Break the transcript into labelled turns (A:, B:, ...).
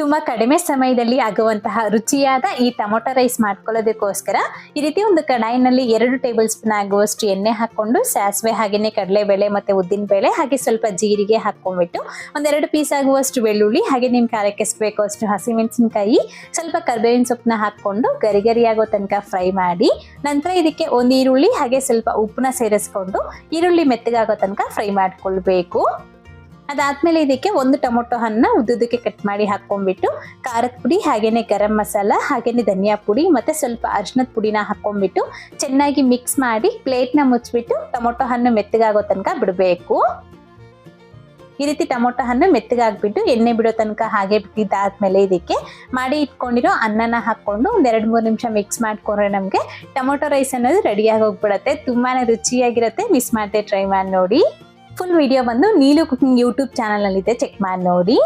A: ತುಂಬಾ ಕಡಿಮೆ ಸಮಯದಲ್ಲಿ ಆಗುವಂತಹ ರುಚಿಯಾದ ಈ ಟೊಮೊಟೊ ರೈಸ್ ಮಾಡ್ಕೊಳ್ಳೋದಕ್ಕೋಸ್ಕರ ಈ ರೀತಿ ಒಂದು ಕಡಾಯಿನಲ್ಲಿ 2 ಟೇಬಲ್ ಸ್ಪೂನ್ ಆಗುವಷ್ಟು ಎಣ್ಣೆ ಹಾಕೊಂಡು ಸಾಸಿವೆ ಹಾಗೇನೆ ಕಡಲೆಬೇಳೆ ಮತ್ತೆ ಉದ್ದಿನ ಬೇಳೆ ಹಾಗೆ ಸ್ವಲ್ಪ ಜೀರಿಗೆ ಹಾಕೊಂಡ್ಬಿಟ್ಟು 2 ಪೀಸ್ ಆಗುವಷ್ಟು ಬೆಳ್ಳುಳ್ಳಿ ಹಾಗೆ ನಿಮ್ಮ ಖಾರಕ್ಕೆ ಎಷ್ಟು ಬೇಕೋ ಅಷ್ಟು ಹಸಿಮೆಣಸಿನಕಾಯಿ ಸ್ವಲ್ಪ ಕರಿಬೇವಿನ ಸೊಪ್ಪನ್ನ ಹಾಕೊಂಡು ಗರಿ ಆಗೋ ತನಕ ಫ್ರೈ ಮಾಡಿ ನಂತರ ಇದಕ್ಕೆ ಒಂದು ಈರುಳ್ಳಿ ಹಾಗೆ ಸ್ವಲ್ಪ ಉಪ್ಪನ್ನ ಸೇರಿಸ್ಕೊಂಡು ಈರುಳ್ಳಿ ಮೆತ್ತಗಾಗೋ ತನಕ ಫ್ರೈ ಮಾಡ್ಕೊಳ್ಬೇಕು. ಅದಾದ್ಮೇಲೆ ಇದಕ್ಕೆ ಒಂದು ಟೊಮೊಟೊ ಹಣ್ಣನ್ನ ಉದ್ದುದಕ್ಕೆ ಕಟ್ ಮಾಡಿ ಹಾಕೊಂಡ್ಬಿಟ್ಟು ಖಾರದ ಪುಡಿ ಹಾಗೇನೆ ಗರಂ ಮಸಾಲ ಹಾಗೇನೆ ಧನಿಯಾ ಪುಡಿ ಮತ್ತೆ ಸ್ವಲ್ಪ ಅರಿಶಿನದ ಪುಡಿನ ಹಾಕೊಂಡ್ಬಿಟ್ಟು ಚೆನ್ನಾಗಿ ಮಿಕ್ಸ್ ಮಾಡಿ ಪ್ಲೇಟ್ನ ಮುಚ್ಚಿಬಿಟ್ಟು ಟೊಮೊಟೊ ಹಣ್ಣು ಮೆತ್ತಗಾಗೋ ತನಕ ಬಿಡಬೇಕು. ಈ ರೀತಿ ಟೊಮೊಟೊ ಹಣ್ಣು ಮೆತ್ತಗಾಗ್ಬಿಟ್ಟು ಎಣ್ಣೆ ಬಿಡೋ ತನಕ ಹಾಗೆ ಬಿಟ್ಟಿದ್ದಾದ್ಮೇಲೆ ಇದಕ್ಕೆ ಮಾಡಿ ಇಟ್ಕೊಂಡಿರೋ ಅನ್ನನ ಹಾಕೊಂಡು 2-3 ನಿಮಿಷ ಮಿಕ್ಸ್ ಮಾಡ್ಕೊಂಡ್ರೆ ನಮಗೆ ಟೊಮೊಟೊ ರೈಸ್ ಅನ್ನೋದು ರೆಡಿಯಾಗಿ ಹೋಗ್ಬಿಡುತ್ತೆ. ತುಂಬಾನೇ ರುಚಿಯಾಗಿರುತ್ತೆ. ಮಿಸ್ ಮಾಡದೆ ಟ್ರೈ ಮಾಡಿ ನೋಡಿ. ಫುಲ್ ವಿಡಿಯೋ ಬಂದು ನೀಲು ಕುಕಿಂಗ್ ಯೂಟ್ಯೂಬ್ ಚಾನಲ್ ನಲ್ಲಿದೆ, ಚೆಕ್ ಮಾಡಿ ನೋಡಿ.